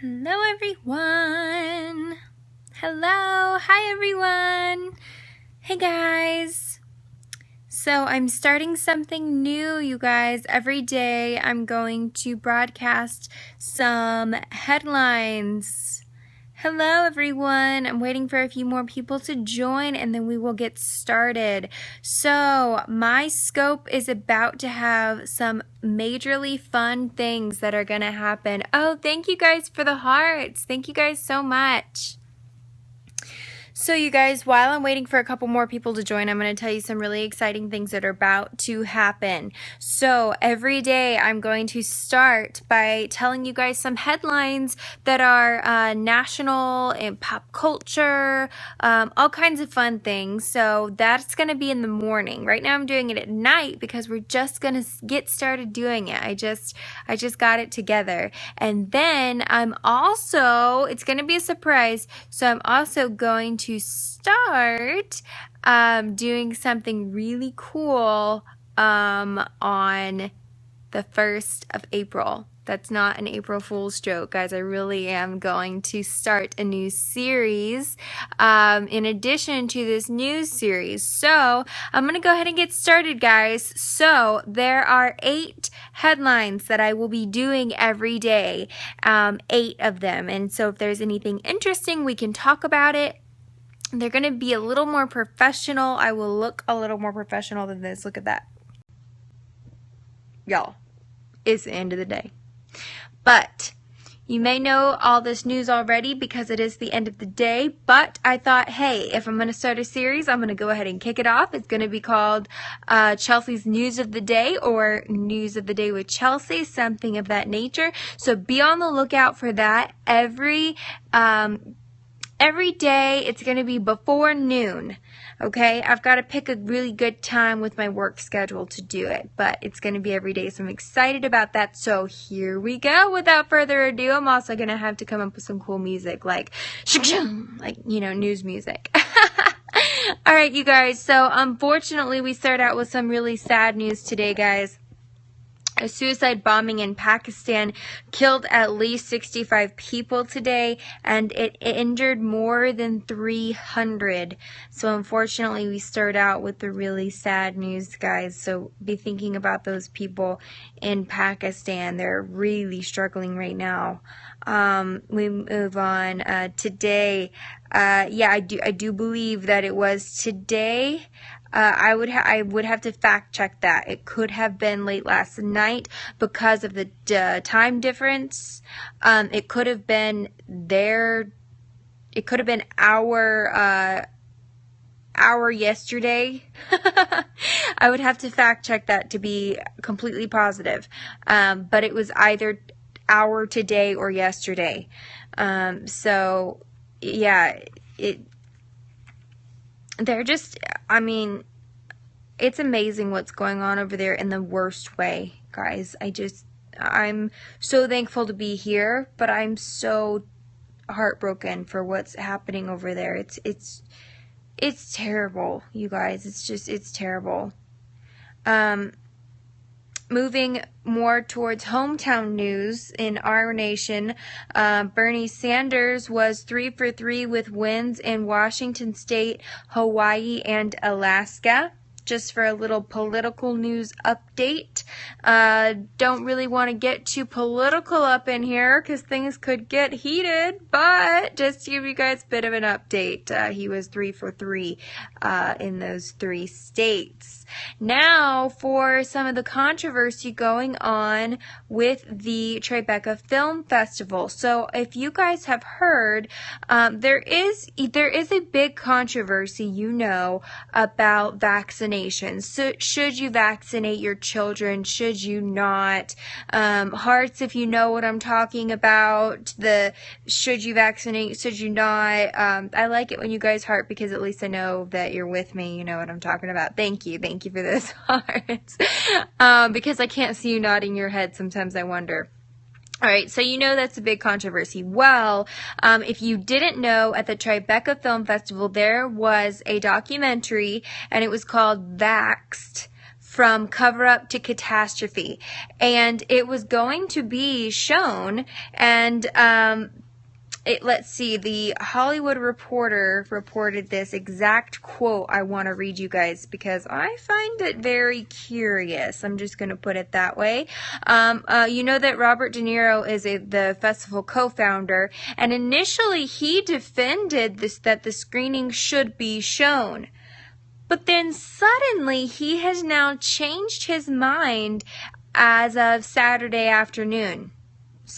Hello everyone. Hello. Hi everyone. Hey guys. So I'm starting something new, you guys. Every day I'm going to broadcast some headlines. Hello everyone. I'm waiting for a few more people to join and then we will get started. So my scope is about to have some majorly fun things that are gonna happen. Oh, thank you guys for the hearts. Thank you guys so much. So you guys, while I'm waiting for a couple more people to join, I'm going to tell you some really exciting things that are about to happen. So every day I'm going to start by telling you guys some headlines that are national and pop culture, all kinds of fun things. So that's going to be in the morning. Right now I'm doing it at night because we're just going to get started doing it. I just got it together. And then I'm also, it's going to be a surprise, so I'm also going to start doing something really cool on the 1st of April. That's not an April Fool's joke, guys. I really am going to start a new series in addition to this news series. So I'm going to go ahead and get started, guys. So there are 8 headlines that I will be doing every day, 8 of them. And so if there's anything interesting, we can talk about it. They're going to be a little more professional. I will look a little more professional than this. Look at that. Y'all, it's the end of the day. But you may know all this news already because it is the end of the day, but I thought, hey, if I'm going to start a series, I'm going to go ahead and kick it off. It's going to be called Chelsea's News of the Day or News of the Day with Chelsea, something of that nature. So be on the lookout for that. Every day it's going to be before noon. Okay, I've got to pick a really good time with my work schedule to do it, but it's going to be every day, so I'm excited about that. So here we go. Without further ado, I'm also going to have to come up with some cool music, like news music. All right, you guys, so unfortunately we start out with some really sad news today, guys. A suicide bombing in Pakistan killed at least 65 people today, and it injured more than 300. So unfortunately, we start out with the really sad news, guys. So be thinking about those people in Pakistan. They're really struggling right now. We move on. Today, I do believe that it was today. I would have to fact check that. It could have been late last night because of the time difference. It could have been hour yesterday. I would have to fact check that to be completely positive. But it was either hour today or yesterday. So yeah, they're just, it's amazing what's going on over there in the worst way, guys. I'm so thankful to be here, but I'm so heartbroken for what's happening over there. It's terrible, you guys. It's terrible. Moving more towards hometown news in our nation, Bernie Sanders was 3 for 3 with wins in Washington State, Hawaii, and Alaska. Just for a little political news update. Don't really want to get too political up in here because things could get heated, but just to give you guys a bit of an update, he was 3 for 3 in those 3 states. Now for some of the controversy going on with the Tribeca Film Festival. So if you guys have heard, there is a big controversy, about vaccinations. So should you vaccinate your children? Should you not? Hearts, if you know what I'm talking about. Should you vaccinate? Should you not? I like it when you guys heart because at least I know that you're with me. You know what I'm talking about. Thank you for those hearts. Because I can't see you nodding your head. Sometimes I wonder. All right, so that's a big controversy. Well, if you didn't know, at the Tribeca Film Festival, there was a documentary, and it was called Vaxxed from cover-up to catastrophe. And it was going to be shown, and let's see, the Hollywood Reporter reported this exact quote. I want to read you guys because I find it very curious. I'm just going to put it that way. You know that Robert De Niro is the festival co-founder, and initially he defended that the screening should be shown. But then suddenly he has now changed his mind as of Saturday afternoon,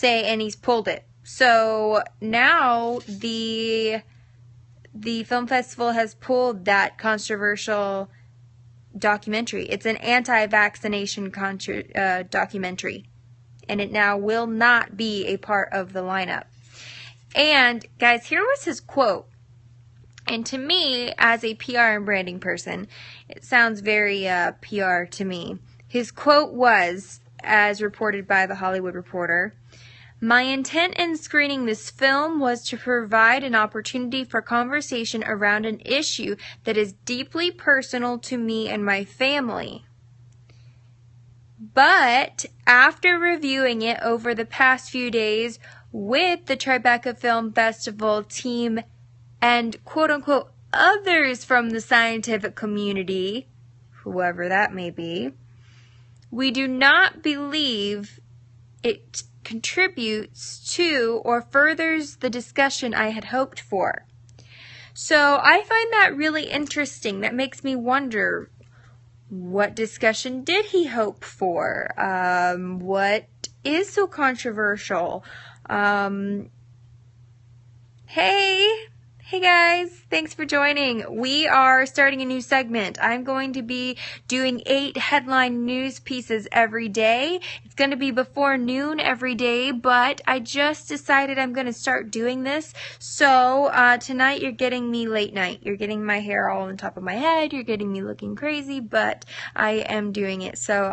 and he's pulled it. So now the film festival has pulled that controversial documentary. It's an anti-vaccination documentary, and it now will not be a part of the lineup. And guys, here was his quote. And to me, as a PR and branding person, it sounds very PR to me. His quote was, as reported by the Hollywood Reporter, "My intent in screening this film was to provide an opportunity for conversation around an issue that is deeply personal to me and my family. But after reviewing it over the past few days with the Tribeca Film Festival team and quote-unquote others from the scientific community," whoever that may be, "we do not believe it contributes to or furthers the discussion I had hoped for." So I find that really interesting. That makes me wonder, what discussion did he hope for? What is so controversial? Hey guys, thanks for joining. We are starting a new segment. I'm going to be doing 8 headline news pieces every day. It's going to be before noon every day, but I just decided I'm going to start doing this. So tonight you're getting me late night. You're getting my hair all on top of my head. You're getting me looking crazy, but I am doing it. So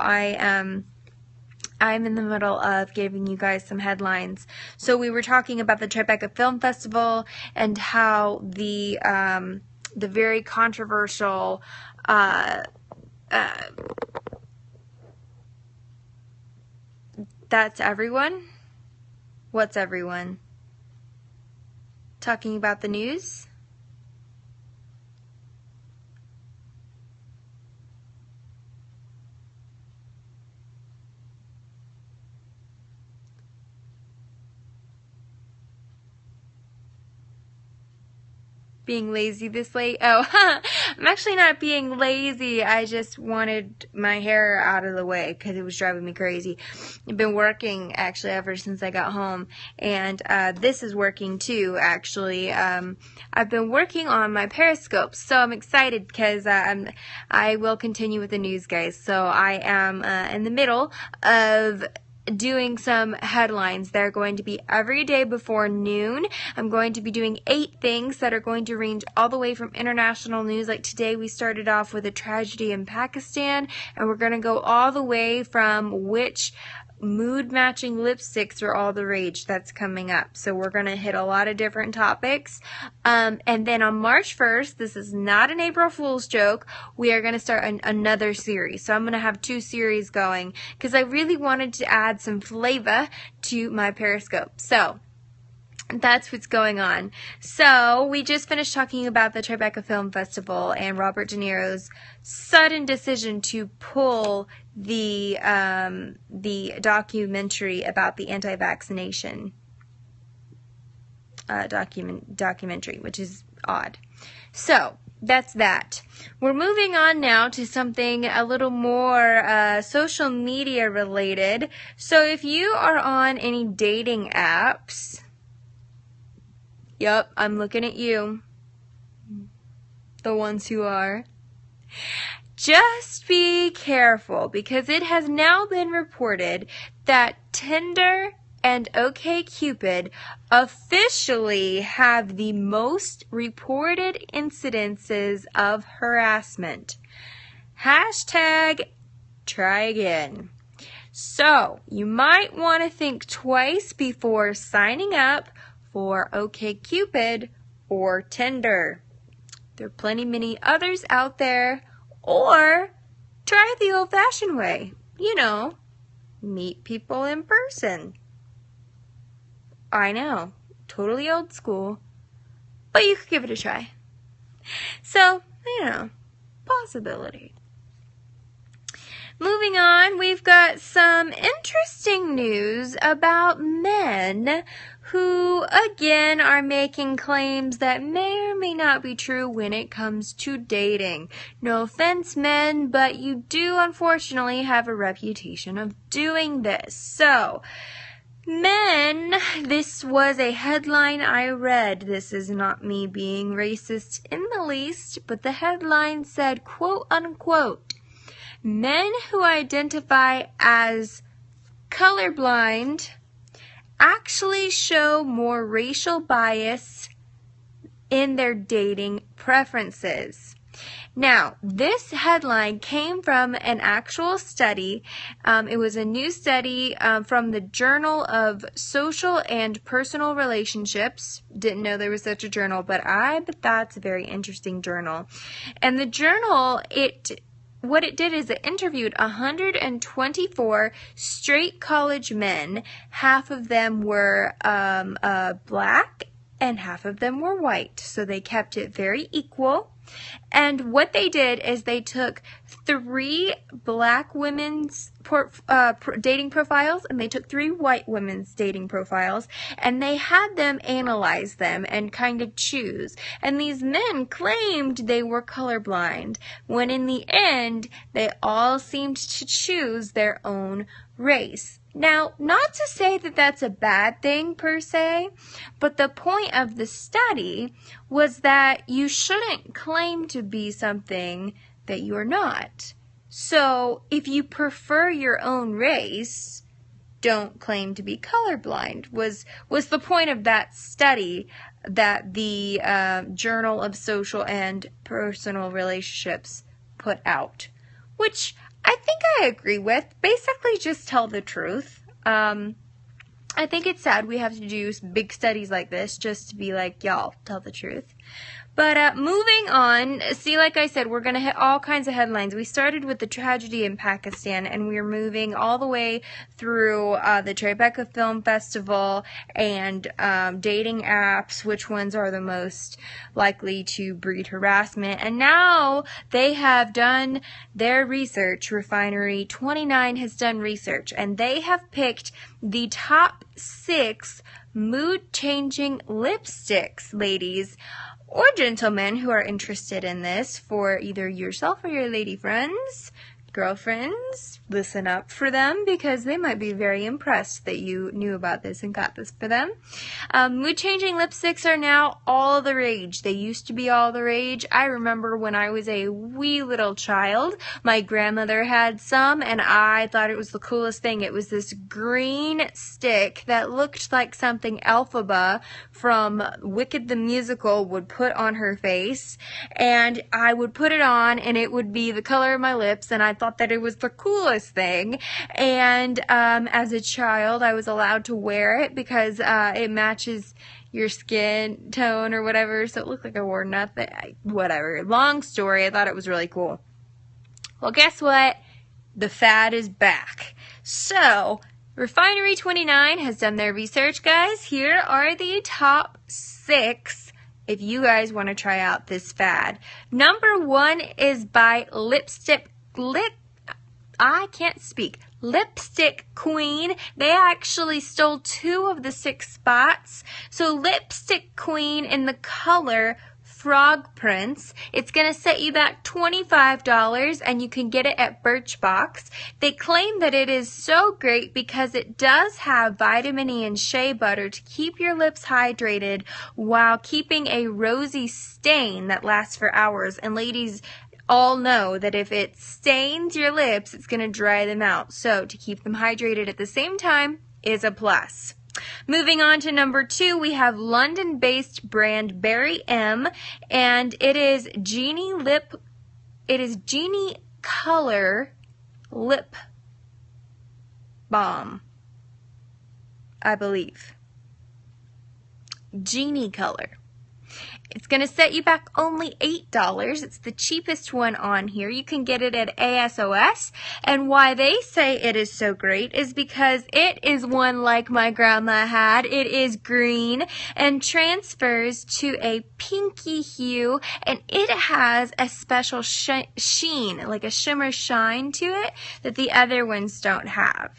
I'm in the middle of giving you guys some headlines. So we were talking about the Tribeca Film Festival and how the very controversial that's everyone? What's everyone? Talking about the news? Being lazy this late? Oh, I'm actually not being lazy. I just wanted my hair out of the way because it was driving me crazy. I've been working actually ever since I got home, and this is working too actually. I've been working on my Periscope, so I'm excited because I will continue with the news, guys. So I am in the middle of doing some headlines. They're going to be every day before noon. I'm going to be doing 8 things that are going to range all the way from international news. Like today we started off with a tragedy in Pakistan, and we're going to go all the way from which mood-matching lipsticks are all the rage. That's coming up. So we're going to hit a lot of different topics. And then on March 1st, this is not an April Fool's joke, we are going to start another series. So I'm going to have 2 series going because I really wanted to add some flavor to my Periscope. So that's what's going on. So we just finished talking about the Tribeca Film Festival and Robert De Niro's sudden decision to pull the documentary about the anti-vaccination documentary, which is odd. So that's that. We're moving on now to something a little more social media related. So if you are on any dating apps, yep, I'm looking at you, the ones who are, just be careful because it has now been reported that Tinder and OkCupid officially have the most reported incidences of harassment. Hashtag try again. So you might want to think twice before signing up for OkCupid or Tinder. There are plenty many others out there. Or try it the old-fashioned way. You know, meet people in person. I know, totally old school, but you could give it a try. So, you know, possibility. Moving on, we've got some interesting news about men who, again, are making claims that may or may not be true when it comes to dating. No offense, men, but you do, unfortunately, have a reputation of doing this. So, men, this was a headline I read. This is not me being racist in the least, but the headline said, quote unquote, men who identify as colorblind actually show more racial bias in their dating preferences. Now, this headline came from an actual study. It was a new study from the Journal of Social and Personal Relationships. Didn't know there was such a journal, but I bet that's a very interesting journal. And the journal, what it did is it interviewed 124 straight college men. Half of them were black and half of them were white. So they kept it very equal. And what they did is they took 3 black women's dating profiles and they took 3 white women's dating profiles and they had them analyze them and kind of choose. And these men claimed they were colorblind when in the end they all seemed to choose their own race. Now, not to say that that's a bad thing per se, but the point of the study was that you shouldn't claim to be something that you're not. So, if you prefer your own race, don't claim to be colorblind, was the point of that study that the Journal of Social and Personal Relationships put out, which I think I agree with. Basically, just tell the truth. I think it's sad we have to do big studies like this just to be like, y'all, tell the truth. But moving on, see, like I said, we're going to hit all kinds of headlines. We started with the tragedy in Pakistan, and we're moving all the way through the Tribeca Film Festival and dating apps, which ones are the most likely to breed harassment. And now they have done their research. Refinery 29 has done research, and they have picked the top 6 mood-changing lipsticks, ladies or gentlemen who are interested in this, for either yourself or your lady friends, girlfriends. Listen up for them because they might be very impressed that you knew about this and got this for them. Mood-changing lipsticks are now all the rage. They used to be all the rage. I remember when I was a wee little child, my grandmother had some and I thought it was the coolest thing. It was this green stick that looked like something Elphaba from Wicked the Musical would put on her face, and I would put it on and it would be the color of my lips, and I thought that it was the coolest thing. And as a child I was allowed to wear it because it matches your skin tone or whatever, so it looked like I wore nothing. Whatever, long story, I thought it was really cool. Well, guess what? The fad is back. So Refinery 29 has done their research, guys. Here are the top 6 if you guys want to try out this fad. Number 1 is by Lipstick Queen. They actually stole 2 of the 6 spots. So Lipstick Queen in the color Frog Prince. It's going to set you back $25 and you can get it at Birchbox. They claim that it is so great because it does have vitamin E and shea butter to keep your lips hydrated while keeping a rosy stain that lasts for hours. And ladies all know that if it stains your lips, it's going to dry them out. So to keep them hydrated at the same time is a plus. Moving on to number 2, we have London-based brand Berry M, and it is Genie Color Lip Balm, I believe. Genie Color. It's going to set you back only $8. It's the cheapest one on here. You can get it at ASOS. And why they say it is so great is because it is one like my grandma had. It is green and transfers to a pinky hue, and it has a special sheen, like a shimmer shine to it that the other ones don't have.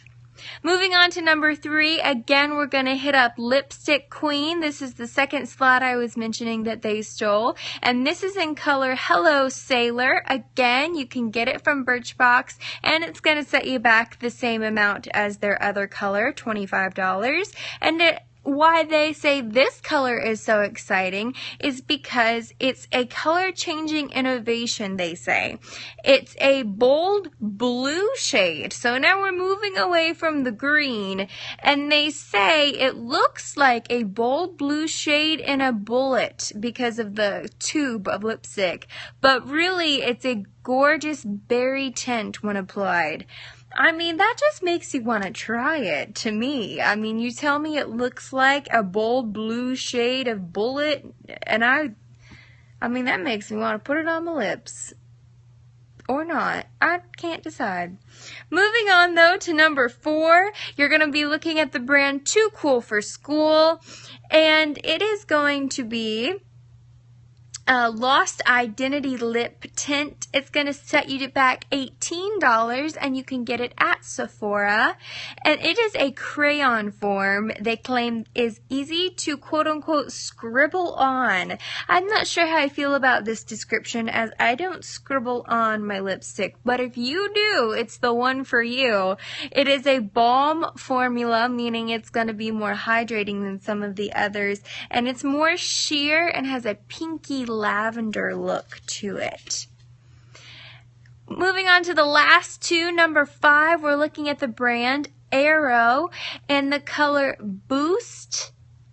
Moving on to number 3, again, we're going to hit up Lipstick Queen. This is the second slot I was mentioning that they stole. And this is in color Hello Sailor. Again, you can get it from Birchbox, and it's going to set you back the same amount as their other color, $25. And why they say this color is so exciting is because it's a color changing innovation, they say. It's a bold blue shade. So now we're moving away from the green, and they say it looks like a bold blue shade in a bullet because of the tube of lipstick. But really, it's a gorgeous berry tint when applied. I mean, that just makes you want to try it, to me. I mean, you tell me it looks like a bold blue shade of bullet, and I mean, that makes me want to put it on my lips. Or not. I can't decide. Moving on, though, to number 4, you're going to be looking at the brand Too Cool for School, and it is going to be Lost Identity Lip Tint. It's going to set you back $18, and you can get it at Sephora. And it is a crayon form they claim is easy to quote-unquote scribble on. I'm not sure how I feel about this description, as I don't scribble on my lipstick, but if you do, it's the one for you. It is a balm formula, meaning it's going to be more hydrating than some of the others, and it's more sheer and has a pinky lavender look to it. Moving on to the last 2, number 5, we're looking at the brand Arrow and the color Boost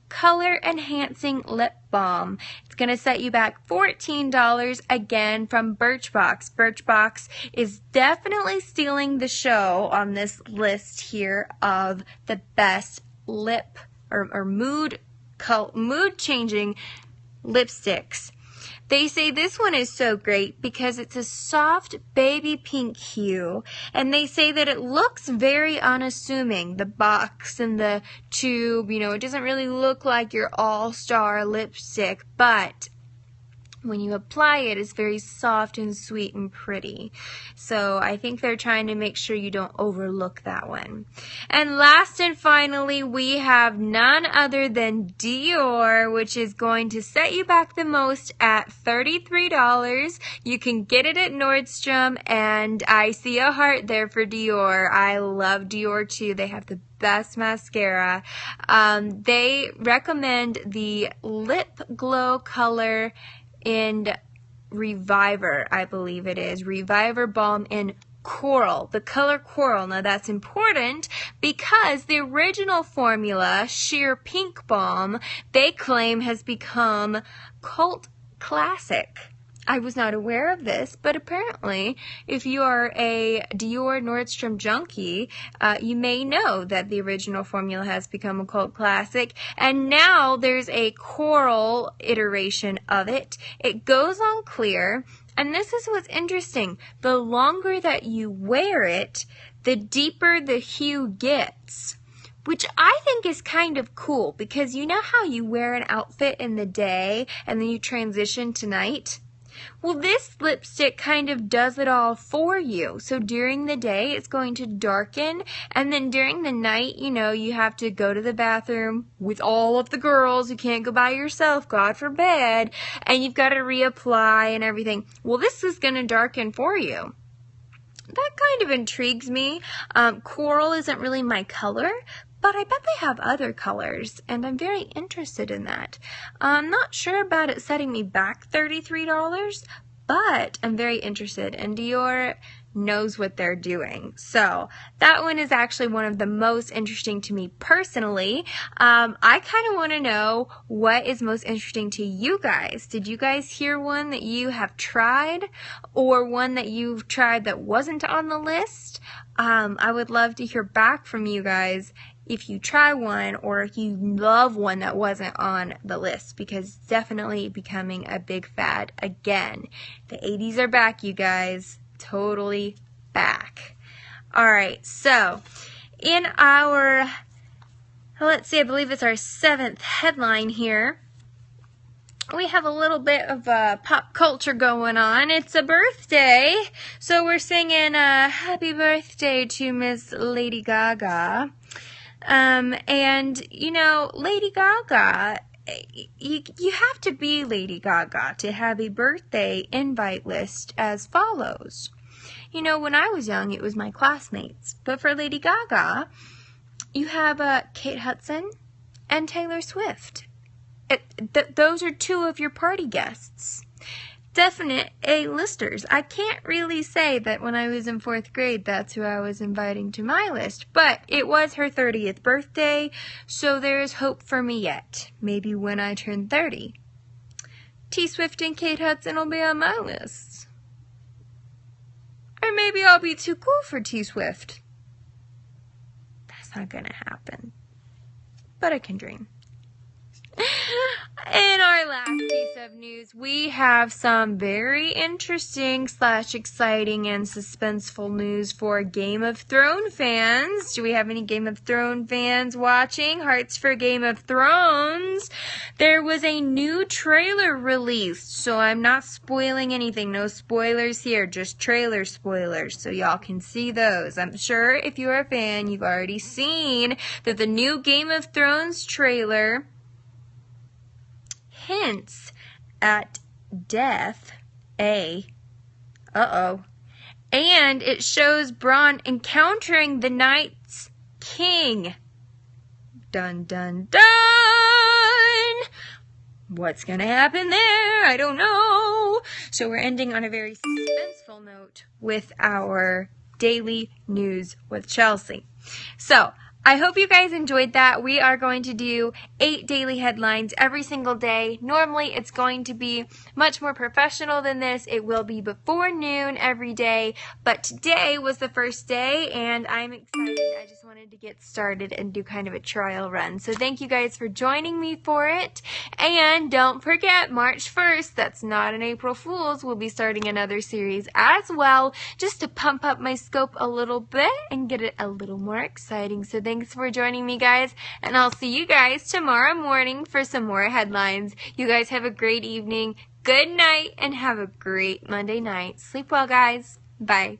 Color Enhancing Lip Balm. It's going to set you back $14, again from Birchbox. Birchbox is definitely stealing the show on this list here of the best lip or mood changing lipsticks. They say this one is so great because it's a soft baby pink hue, and they say that it looks very unassuming. The box and the tube, it doesn't really look like your all-star lipstick, but when you apply it, it's very soft and sweet and pretty. So I think they're trying to make sure you don't overlook that one. And last and finally, we have none other than Dior, which is going to set you back the most at $33. You can get it at Nordstrom, and I see a heart there for Dior. I love Dior too. They have the best mascara. They recommend the Lip Glow color in Reviver, I believe it is. Reviver Balm in Coral, the color Coral. Now that's important because the original formula, Sheer Pink Balm, they claim has become cult classic. I was not aware of this, but apparently if you are a Dior Nordstrom junkie, you may know that the original formula has become a cult classic, and now there's a coral iteration of it. It goes on clear, and this is what's interesting. The longer that you wear it, the deeper the hue gets, which I think is kind of cool, because you know how you wear an outfit in the day and then you transition to night? Well, this lipstick kind of does it all for you. So during the day, it's going to darken, and then during the night, you have to go to the bathroom with all of the girls. You can't go by yourself, God forbid, and you've got to reapply and everything. Well, this is going to darken for you. That kind of intrigues me. Coral isn't really my color, but I bet they have other colors, and I'm very interested in that. I'm not sure about it setting me back $33, but I'm very interested, and Dior knows what they're doing. So that one is actually one of the most interesting to me personally. I kind of want to know what is most interesting to you guys. Did you guys hear one that you have tried, or one that you've tried that wasn't on the list? I would love to hear back from you guys. if you try one or if you love one that wasn't on the list, because it's definitely becoming a big fad again. The 80s are back, you guys. Totally back. Alright, so in our, let's see, I believe it's our 7th headline here. We have a little bit of pop culture going on. It's a birthday, so we're singing happy birthday to Miss Lady Gaga. And, you know, Lady Gaga, you have to be Lady Gaga to have a birthday invite list as follows. You know, when I was young, it was my classmates. But for Lady Gaga, you have Kate Hudson and Taylor Swift. Those are 2 of your party guests. Definite A-listers. I can't really say that when I was in 4th grade, that's who I was inviting to my list. But it was her 30th birthday, so there's hope for me yet. Maybe when I turn 30. T Swift and Kate Hudson will be on my list. Or maybe I'll be too cool for T Swift. That's not gonna happen. But I can dream. In our last piece of news, we have some very interesting / exciting and suspenseful news for Game of Thrones fans. Do we have any Game of Thrones fans watching? Hearts for Game of Thrones. There was a new trailer released, so I'm not spoiling anything. No spoilers here, just trailer spoilers, so y'all can see those. I'm sure if you're a fan, you've already seen that the new Game of Thrones trailer hints at death, and it shows Bronn encountering the Night's King. Dun dun dun! What's gonna happen there? I don't know. So we're ending on a very suspenseful note with our daily news with Chelsea. So I hope you guys enjoyed that. We are going to do 8 daily headlines every single day. Normally, it's going to be much more professional than this. It will be before noon every day, but today was the first day, and I'm excited. I just wanted to get started and do kind of a trial run. So thank you guys for joining me for it, and don't forget, March 1st, that's not an April Fool's, we'll be starting another series as well, just to pump up my scope a little bit and get it a little more exciting. So thanks for joining me, guys, and I'll see you guys tomorrow morning for some more headlines. You guys have a great evening, good night, and have a great Monday night. Sleep well, guys. Bye.